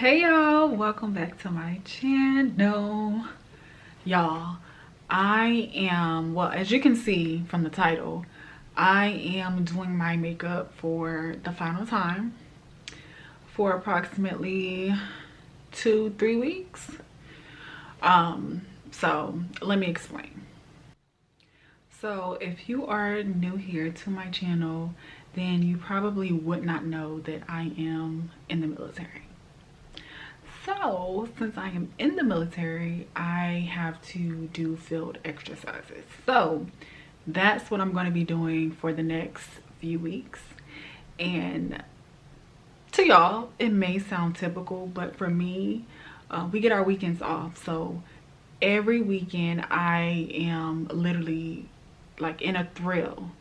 Hey y'all, welcome back to my channel. Y'all, I am, well, as you can see from the title, I am doing my makeup for the final time for approximately 2-3 weeks. So let me explain. So if you are new here to my channel, then you probably would not know that I am in the military. So since I am in the military, I have to do field exercises. So that's what I'm going to be doing for the next few weeks. And to y'all, it may sound typical, but for me, we get our weekends off. So every weekend I am literally like in a thrill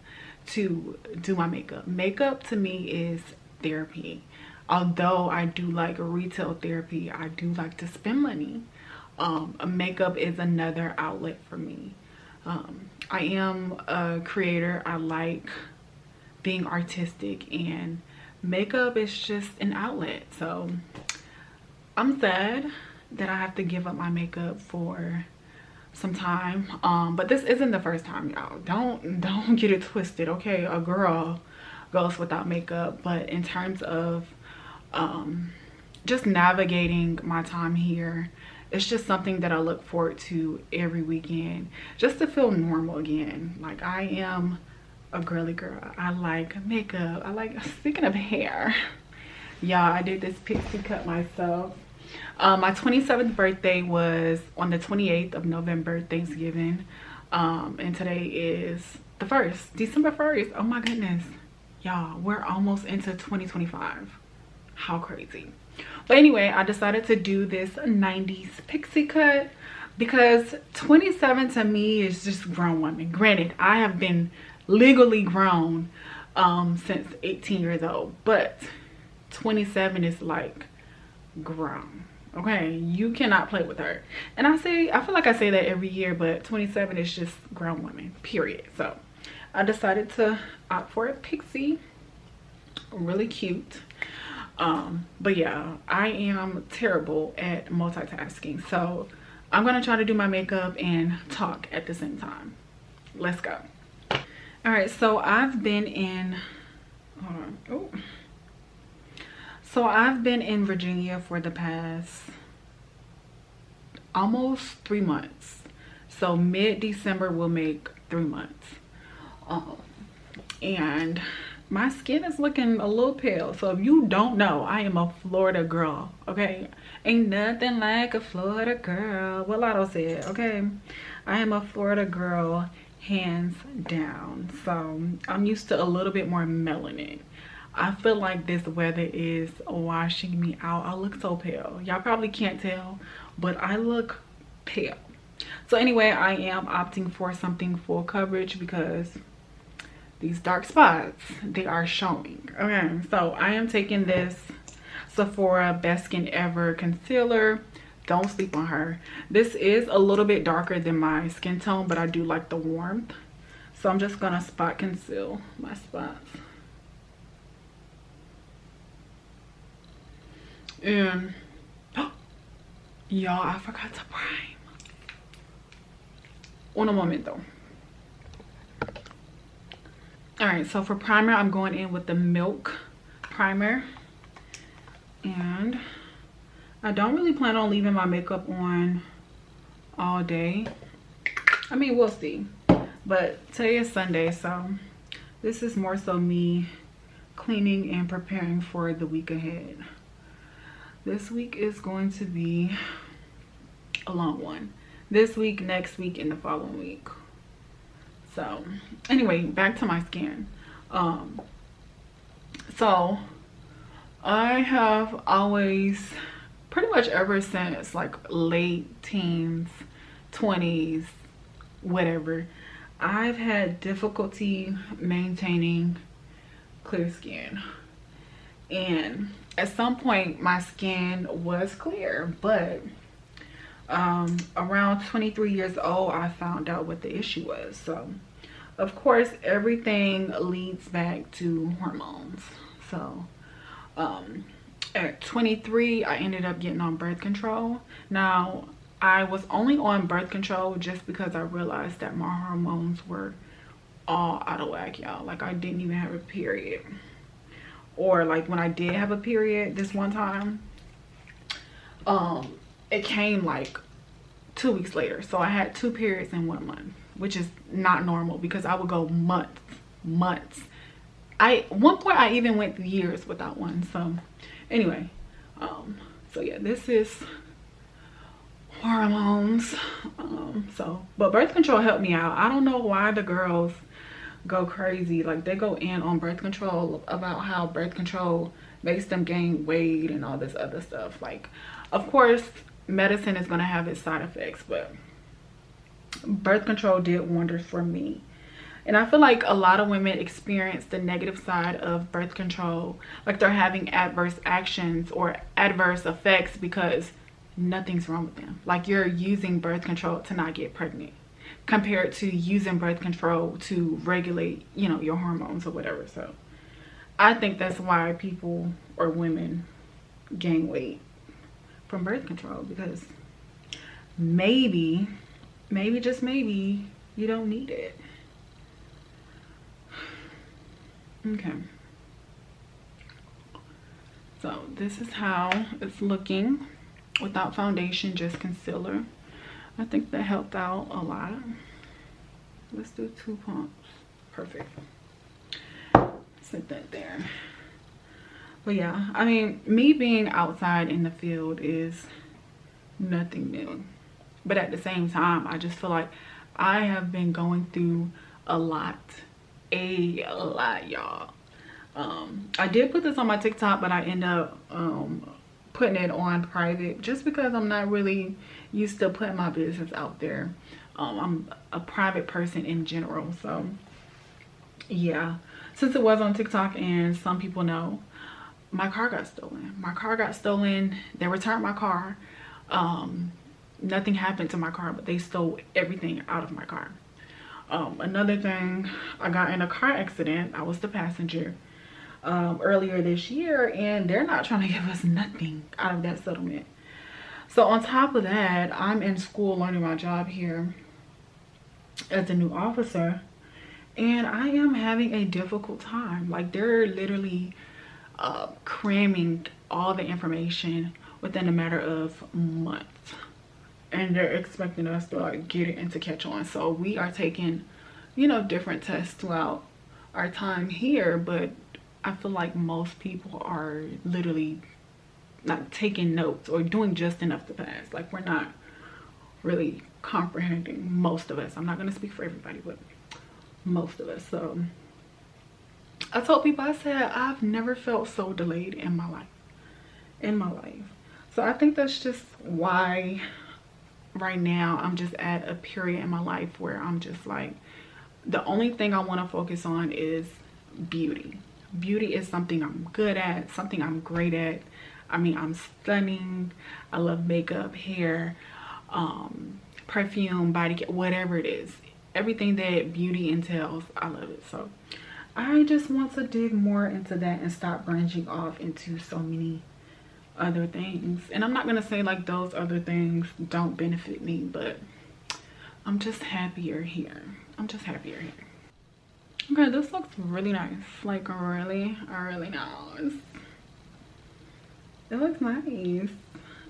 to do my makeup. Makeup to me is therapy. Although I do like retail therapy, I do like to spend money. Makeup is another outlet for me. I am a creator. I like being artistic, and makeup is just an outlet. So I'm sad that I have to give up my makeup for some time. But this isn't the first time, y'all. Don't get it twisted, okay? A girl goes without makeup, but in terms of just navigating my time here, it's just something that I look forward to every weekend, just to feel normal again. Like, I am a girly girl. I like makeup. I like, speaking of hair, yeah, I did this pixie cut myself. My 27th birthday was on the 28th of November, Thanksgiving, and today is the 1st, December 1st. Oh my goodness, y'all, we're almost into 2025. How crazy. But anyway, I decided to do this 90s pixie cut because 27 to me is just grown woman. Granted, I have been legally grown since 18 years old, but 27 is like grown. Okay, you cannot play with her. And I feel like I say that every year, but 27 is just grown women, period. So I decided to opt for a pixie. Really cute. But yeah, I am terrible at multitasking, so I'm gonna try to do my makeup and talk at the same time. Let's go. All right, so I've been in, hold on. Oh. So I've been in Virginia for the past almost 3 months. So mid-December will make 3 months. And my skin is looking a little pale. So if you don't know, I am a Florida girl, okay? Ain't nothing like a Florida girl. What Lotto said, okay? I am a Florida girl, hands down. So I'm used to a little bit more melanin. I feel like this weather is washing me out. I look so pale. Y'all probably can't tell, but I look pale. So anyway, I am opting for something full coverage because these dark spots, they are showing. Okay, so I am taking this Sephora Best Skin Ever concealer. Don't sleep on her. This is a little bit darker than my skin tone, but I do like the warmth. So I'm just gonna spot conceal my spots. And y'all, I forgot to prime. Un momento. All right, so for primer, I'm going in with the Milk primer, and I don't really plan on leaving my makeup on all day. I mean, we'll see, but today is Sunday, so this is more so me cleaning and preparing for the week ahead. This week is going to be a long one. This week, next week, and the following week. So anyway, back to my skin. So I have always, pretty much ever since like late teens, 20s, whatever, I've had difficulty maintaining clear skin. And at some point my skin was clear, but around 23 years old I found out what the issue was. So of course everything leads back to hormones. So At 23, I ended up getting on birth control. Now, I was only on birth control just because I realized that my hormones were all out of whack, y'all. Like, I didn't even have a period. Or like when I did have a period this one time, it came like 2 weeks later. So I had 2 periods in 1 month, which is not normal because I would go months. At one point I even went years without one. So anyway, so yeah, this is hormones. But birth control helped me out. I don't know why the girls go crazy. Like, they go in on birth control about how birth control makes them gain weight and all this other stuff. Like, of course medicine is going to have its side effects, but birth control did wonders for me. And I feel like a lot of women experience the negative side of birth control, like they're having adverse actions or adverse effects because nothing's wrong with them. Like, you're using birth control to not get pregnant compared to using birth control to regulate, you know, your hormones or whatever. So I think that's why people or women gain weight from birth control, because maybe just maybe you don't need it. Okay, so this is how it's looking without foundation, just concealer. I think that helped out a lot. Let's do 2 pumps. Perfect. Set that there. But yeah, I mean, me being outside in the field is nothing new. But at the same time, I just feel like I have been going through a lot, y'all. I did put this on my TikTok, but I end up putting it on private just because I'm not really used to putting my business out there. I'm a private person in general, so yeah. Since it was on TikTok and some people know, my car got stolen. They returned my car. Nothing happened to my car, but they stole everything out of my car. Another thing, I got in a car accident. I was the passenger earlier this year, and they're not trying to give us nothing out of that settlement. So on top of that, I'm in school learning my job here as a new officer, and I am having a difficult time. Like, they're literally cramming all the information within a matter of months, and they're expecting us to like get it and to catch on. So we are taking, you know, different tests throughout our time here, but I feel like most people are literally not taking notes or doing just enough to pass. Like, we're not really comprehending, most of us. I'm not going to speak for everybody, but most of us. So I told people, I said, I've never felt so delayed in my life. So I think that's just why right now I'm just at a period in my life where I'm just like, the only thing I want to focus on is beauty. Beauty is something I'm good at, something I'm great at. I mean, I'm stunning. I love makeup, hair, perfume, body care, whatever it is. Everything that beauty entails, I love it. So I just want to dig more into that and stop branching off into so many other things. And I'm not gonna say like those other things don't benefit me, but I'm just happier here. Okay, this looks really nice. Like, really nice. It looks nice.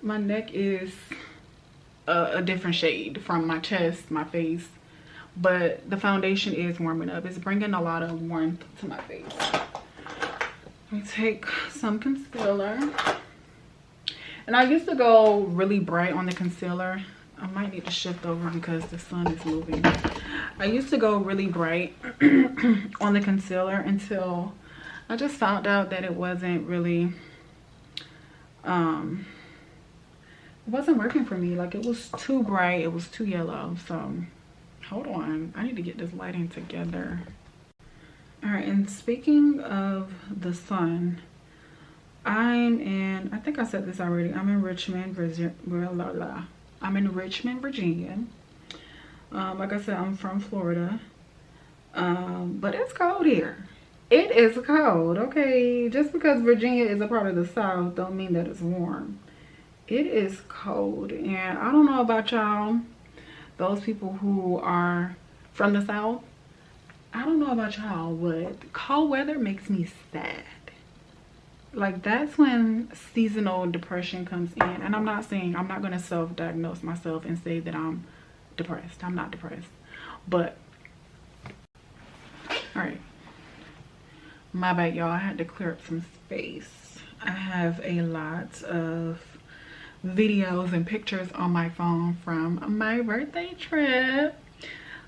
My neck is a different shade from my chest, my face, but the foundation is warming up. It's bringing a lot of warmth to my face. Let me take some concealer. And I used to go really bright on the concealer. I might need to shift over because the sun is moving. I used to go really bright on the concealer until I just found out that it wasn't really, it wasn't working for me. Like, it was too bright, it was too yellow. So hold on, I need to get this lighting together. All right, and speaking of the sun, I'm in, I think I said this already, I'm in Richmond, Virginia. Like I said, I'm from Florida, but it's cold here. It is cold, okay? Just because Virginia is a part of the South don't mean that it's warm. It is cold, and I don't know about y'all, those people who are from the South. I don't know about y'all, but cold weather makes me sad. Like, that's when seasonal depression comes in. And I'm not going to self-diagnose myself and say that I'm depressed. I'm not depressed. But, all right. My bad, y'all. I had to clear up some space. I have a lot of videos and pictures on my phone from my birthday trip.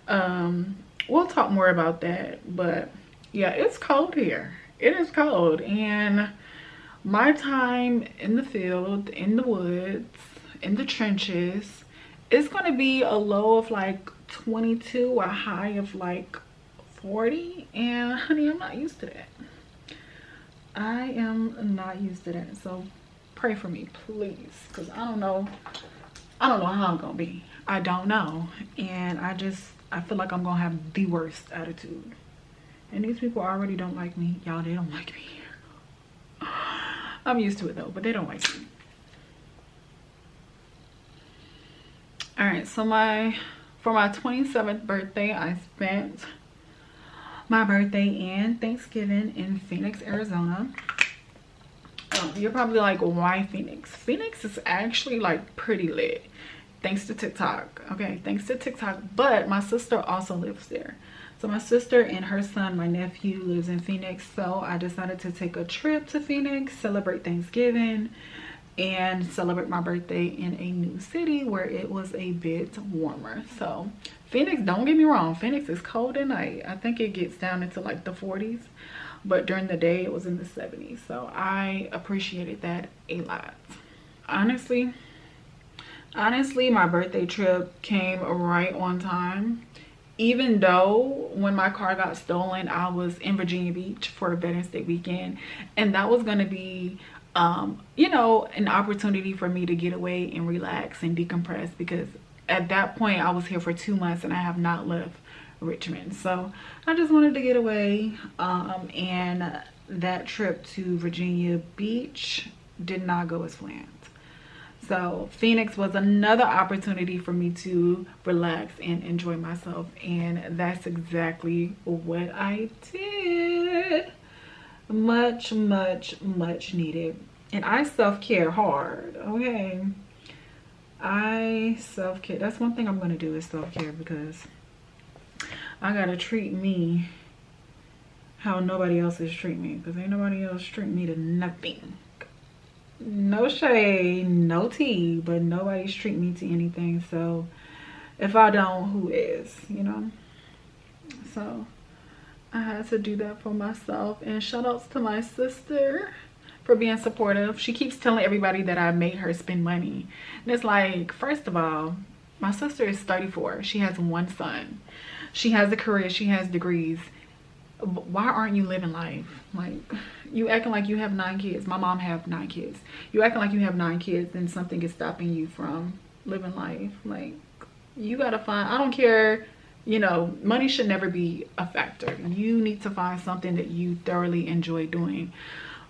We'll talk more about that. But, yeah, it's cold here. It is cold. And my time in the field, in the woods, in the trenches, it's going to be a low of like 22, a high of like 40. And honey, I'm not used to that. I am not used to that. So pray for me, please, because I don't know how I'm going to be. I don't know. And I feel like I'm going to have the worst attitude. And these people already don't like me. Y'all, they don't like me. I'm used to it though, but they don't like me. All right, so for my 27th birthday, I spent my birthday and Thanksgiving in Phoenix, Arizona. You're probably like, why Phoenix? Phoenix is actually like pretty lit, thanks to TikTok. Okay, thanks to TikTok. But my sister also lives there. So my sister and her son, my nephew, lives in Phoenix. So I decided to take a trip to Phoenix, celebrate Thanksgiving, and celebrate my birthday in a new city where it was a bit warmer. So Phoenix, don't get me wrong, Phoenix is cold at night. I think it gets down into like the 40s, but during the day it was in the 70s. So I appreciated that a lot. Honestly, my birthday trip came right on time. Even though when my car got stolen, I was in Virginia Beach for Veterans Day weekend, and that was going to be you know, an opportunity for me to get away and relax and decompress, because at that point I was here for 2 months and I have not left Richmond. So I just wanted to get away, and that trip to Virginia Beach did not go as planned. So Phoenix was another opportunity for me to relax and enjoy myself, and that's exactly what I did. Much needed. And I self-care hard, okay? I self-care. That's one thing I'm gonna do, is self-care, because I gotta treat me how nobody else is treating me, because ain't nobody else treating me to nothing. No shade, no tea, but nobody's treating me to anything. So if I don't, who is, you know? So I had to do that for myself. And shout outs to my sister for being supportive. She keeps telling everybody that I made her spend money. And it's like, first of all, my sister is 34. She has one son. She has a career. She has degrees. Why aren't you living life? Like, you acting like you have 9 kids. My mom have 9 kids. You acting like you have 9 kids and something is stopping you from living life. Like, you gotta find, I don't care, you know, money should never be a factor. You need to find something that you thoroughly enjoy doing,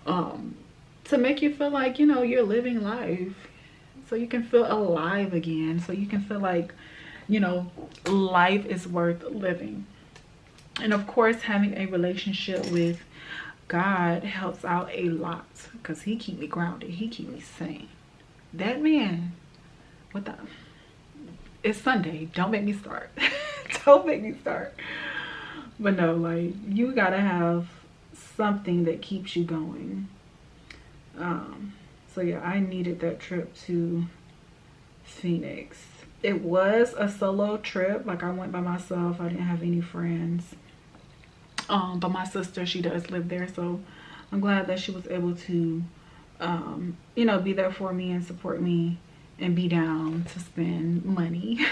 to make you feel like, you know, you're living life, so you can feel alive again, so you can feel like, you know, life is worth living. And of course, having a relationship with God helps out a lot, because he keep me grounded. He keep me sane. That man, what the, it's Sunday, don't make me start. Don't make me start. But no, like, you gotta have something that keeps you going. So yeah, I needed that trip to Phoenix. It was a solo trip. Like, I went by myself. I didn't have any friends. But my sister, she does live there, so I'm glad that she was able to you know, be there for me and support me and be down to spend money.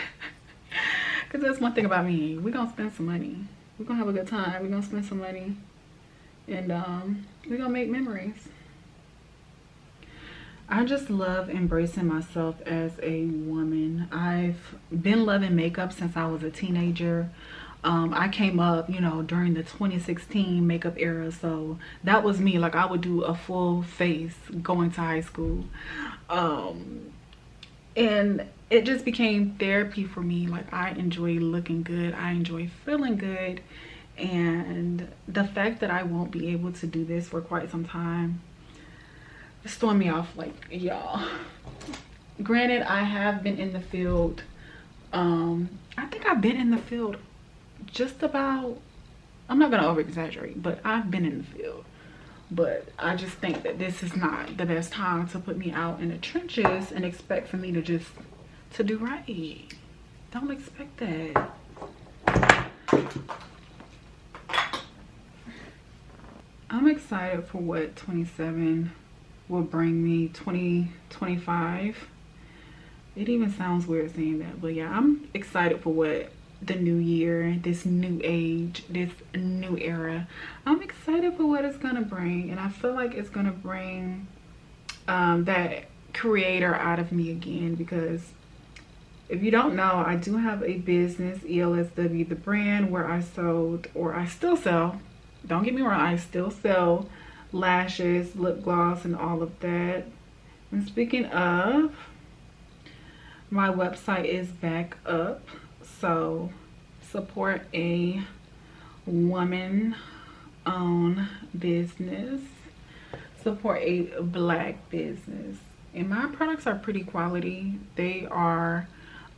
Because that's one thing about me, we're gonna spend some money, we're gonna have a good time, we're gonna spend some money, and we're gonna make memories. I just love embracing myself as a woman. I've been loving makeup since I was a teenager. I came up, you know, during the 2016 makeup era, so that was me. Like, I would do a full face going to high school, and it just became therapy for me. Like, I enjoy looking good, I enjoy feeling good, and the fact that I won't be able to do this for quite some time, it's throwing me off, like, y'all. Granted, I have been in the field, I think I've been in the field just about, I'm not gonna over exaggerate, but I've been in the field. But I just think that this is not the best time to put me out in the trenches and expect for me to just to do right. Don't expect that. I'm excited for what 27 will bring me. 2025. It even sounds weird saying that, but yeah, I'm excited for what the new year, this new age, this new era, I'm excited for what it's gonna bring. And I feel like it's gonna bring that creator out of me again, because if you don't know, I do have a business, ELSW the brand, where I sold, or I still sell, don't get me wrong, I still sell lashes, lip gloss, and all of that. And speaking of, my website is back up. So support a woman-owned business, support a Black business, and my products are pretty quality. They are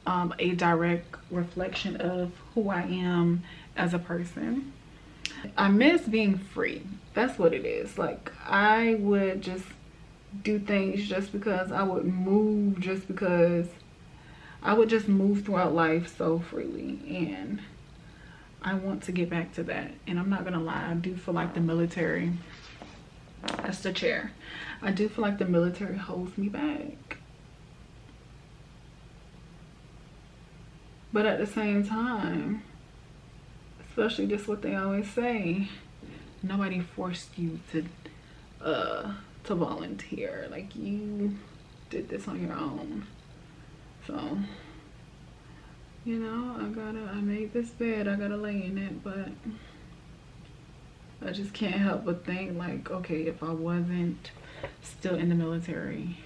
a direct reflection of who I am as a person. I miss being free. That's what it is. Like, I would just do things just because, I would move just because, I would just move throughout life so freely, and I want to get back to that. And I'm not gonna lie, I do feel like the military, that's the chair, I do feel like the military holds me back. But at the same time, especially just what they always say, nobody forced you to volunteer. Like, you did this on your own. So, you know, I made this bed, I gotta lay in it, but I just can't help but think, like, okay, if I wasn't still in the military,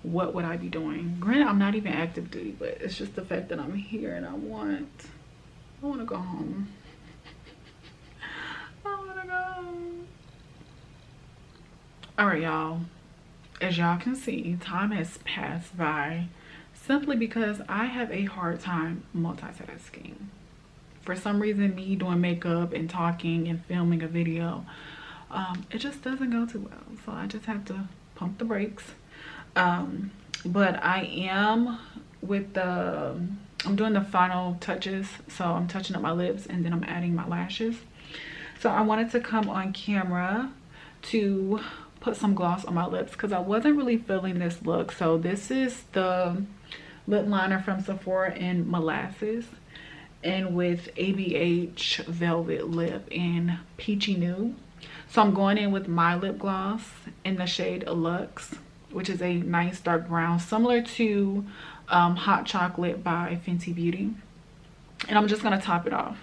what would I be doing? Granted, I'm not even active duty, but it's just the fact that I'm here and I want to go home. I want to go home. All right, y'all. As y'all can see, time has passed by simply because I have a hard time multitasking. For some reason, me doing makeup and talking and filming a video, it just doesn't go too well. So I just have to pump the brakes. But I am with the, I'm doing the final touches. So I'm touching up my lips and then I'm adding my lashes. So I wanted to come on camera to put some gloss on my lips because I wasn't really feeling this look. So this is the lip liner from Sephora in Molasses, and with ABH Velvet Lip in Peachy Nude. So I'm going in with my lip gloss in the shade Luxe, which is a nice dark brown, similar to Hot Chocolate by Fenty Beauty. And I'm just gonna top it off.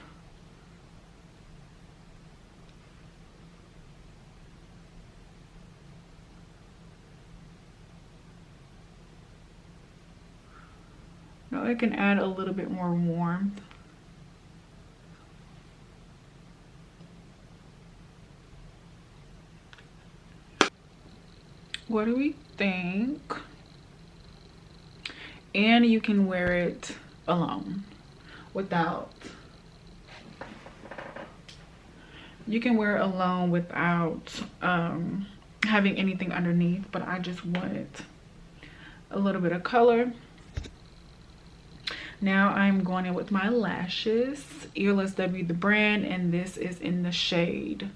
Now I can add a little bit more warmth. What do we think? And you can wear it alone without, you can wear it alone without having anything underneath, but I just wanted a little bit of color. Now I'm going in with my lashes, ELSW the brand, and this is in the shade,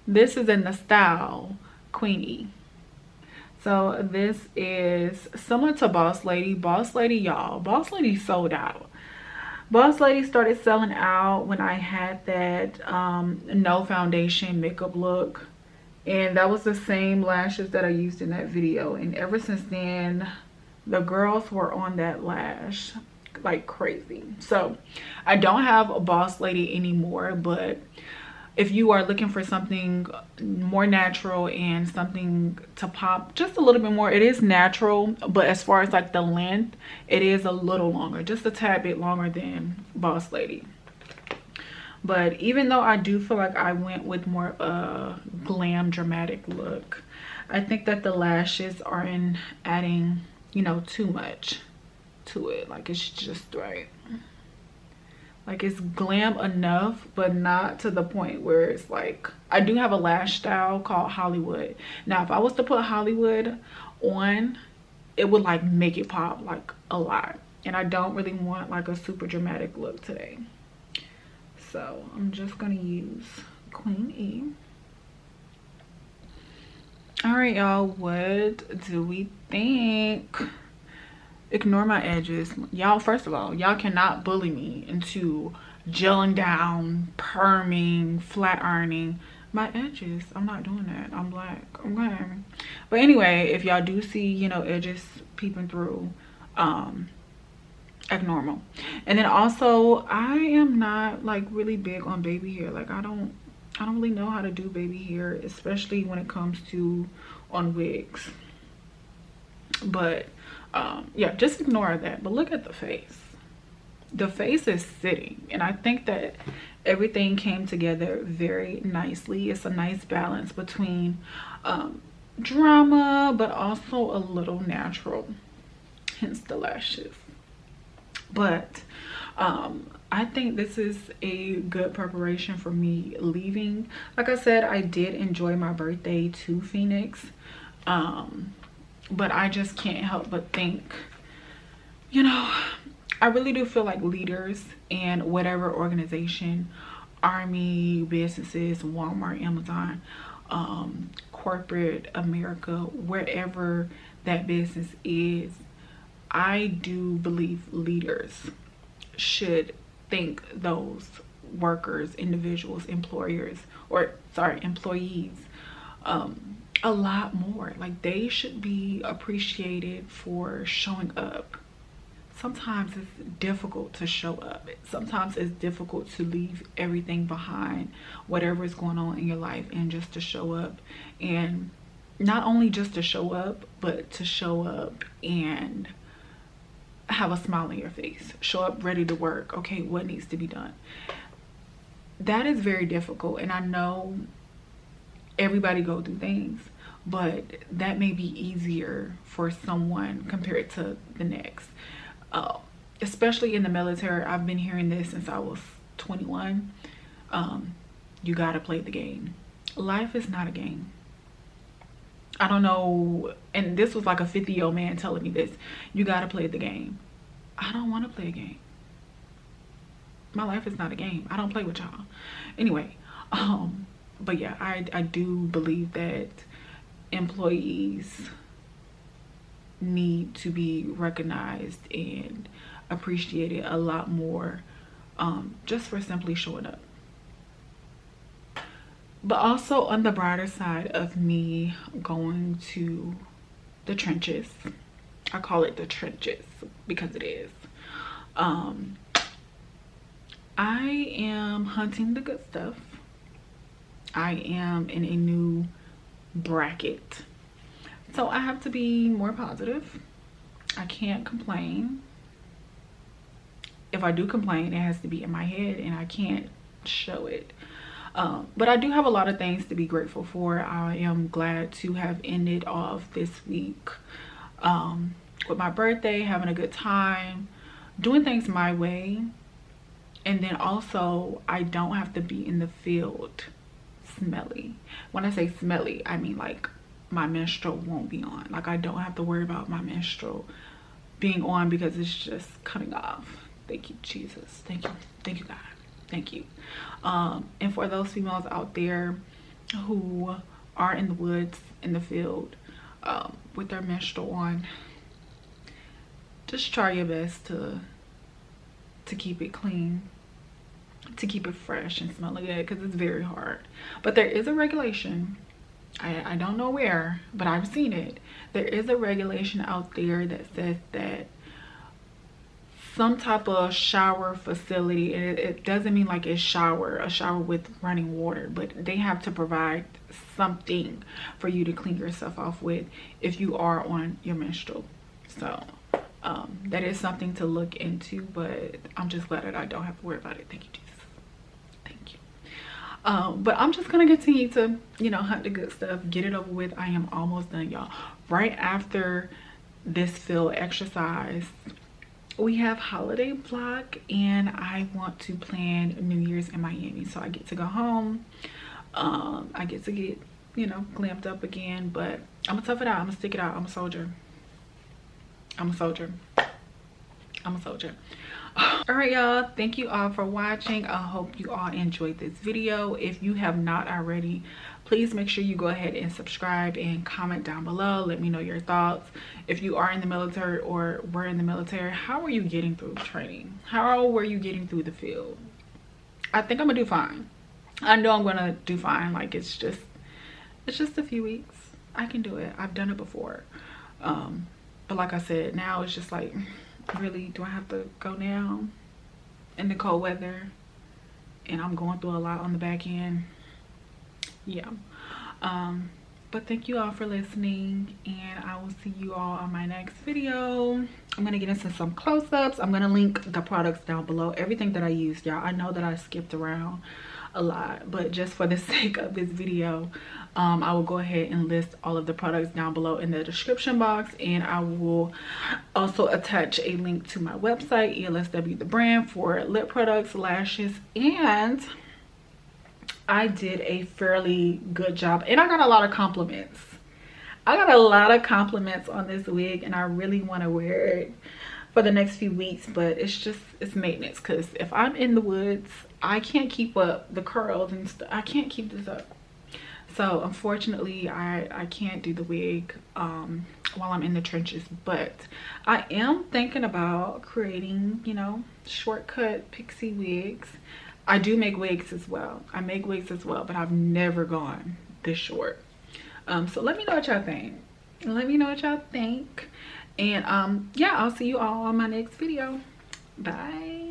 this is in the style Queenie. So this is similar to Boss Lady. Boss Lady, y'all, Boss Lady sold out. Boss Lady started selling out when I had that no foundation makeup look, and that was the same lashes that I used in that video. And ever since then, the girls were on that lash. like crazy. So I don't have a Boss Lady anymore, but if you are looking for something more natural and something to pop just a little bit more, it is natural, but as far as like the length, it is a little longer, just a tad bit longer than Boss Lady. But even though I do feel like I went with more of a glam dramatic look, I think that the lashes are adding, you know, too much to it. Like it's just right. Like it's glam enough, but not to the point where it's like, I do have a lash style called Hollywood. Now, if I was to put Hollywood on, it would like make it pop like a lot. And I don't really want like a super dramatic look today. So I'm just gonna use Queen E. All right, y'all, what do we think? Ignore my edges. Y'all, first of all, y'all cannot bully me into gelling down, perming, flat ironing my edges. I'm not doing that. I'm black. Okay. But anyway, if y'all do see, you know, edges peeping through, act normal. And then also, I am not like really big on baby hair. Like I don't really know how to do baby hair, especially when it comes to on wigs. But yeah, just ignore that. But look at the face. The face is sitting, and I think that everything came together very nicely. It's a nice balance between drama but also a little natural, hence the lashes. But I think this is a good preparation for me leaving. Like I said, I did enjoy my birthday to Phoenix, but I just can't help but think, you know, I really do feel like leaders in whatever organization, army, businesses, Walmart, Amazon, corporate America, wherever that business is, I do believe leaders should thank those workers, individuals, employees, a lot more. Like they should be appreciated for showing up. Sometimes it's difficult to show up. Sometimes it's difficult to leave everything behind, whatever is going on in your life, and just to show up. And not only just to show up, but to show up and have a smile on your face. Show up ready to work. Okay, what needs to be done? That is very difficult. And I know everybody go through things, but that may be easier for someone compared to the next. Especially in the military, I've been hearing this since I was 21. You gotta play the game. Life is not a game. I don't know, and this was like a 50-year-old man telling me this. You gotta play the game. I don't want to play a game. My life is not a game. I don't play with y'all. Anyway, but yeah, I do believe that employees need to be recognized and appreciated a lot more, just for simply showing up. But also on the brighter side of me going to the trenches, I call it the trenches because it is, I am hunting the good stuff. I am in a new bracket, so I have to be more positive. I can't complain. If I do complain, it has to be in my head and I can't show it. But I do have a lot of things to be grateful for. I am glad to have ended off this week with my birthday, having a good time, doing things my way. And then also, I don't have to be in the field smelly. When I say smelly, I mean like my menstrual won't be on. Like I don't have to worry about my menstrual being on because it's just cutting off. Thank you, Jesus. Thank you. Thank you, God. Thank you. And for those females out there who are in the woods, in the field, with their menstrual on, just try your best to keep it clean, to keep it fresh and smelling good, because it's very hard. But there is a regulation. I don't know where, but I've seen it. There is a regulation out there that says that some type of shower facility, and it doesn't mean like a shower with running water, but they have to provide something for you to clean yourself off with if you are on your menstrual. So that is something to look into, but I'm just glad that I don't have to worry about it. Thank you, Jesus. Thank you. But I'm just gonna continue to, you know, hunt the good stuff, get it over with. I am almost done, y'all. Right after this field exercise, we have holiday vlog, and I want to plan New Year's in Miami. So I get to go home. I get to get, you know, glammed up again, but I'm gonna tough it out. I'm gonna stick it out. I'm a soldier. I'm a soldier. I'm a soldier. All right, y'all, thank you all for watching. I hope you all enjoyed this video. If you have not already, please make sure you go ahead and subscribe and comment down below. Let me know your thoughts. If you are in the military or were in the military, how are you getting through training? How were you getting through the field? I think I'm gonna do fine. I know I'm gonna do fine. Like, it's just a few weeks. I can do it. I've done it before. But like I said, now it's just like, really, do I have to go now in the cold weather? And I'm going through a lot on the back end. Yeah. But thank you all for listening, and I will see you all on my next video. I'm gonna get into some close-ups. I'm gonna link the products down below, everything that I used, y'all. I know that I skipped around a lot, but just for the sake of this video, I will go ahead and list all of the products down below in the description box, and I will also attach a link to my website, ELSW the brand, for lip products, lashes, and I did a fairly good job, and I got a lot of compliments. I got a lot of compliments on this wig, and I really want to wear it for the next few weeks, but it's maintenance, because if I'm in the woods, I can't keep up the curls and stuff. I can't keep this up. So unfortunately, I can't do the wig while I'm in the trenches, but I am thinking about creating, you know, shortcut pixie wigs. I do make wigs as well. I make wigs as well, but I've never gone this short. So let me know what y'all think. Let me know what y'all think. And yeah, I'll see you all on my next video. Bye.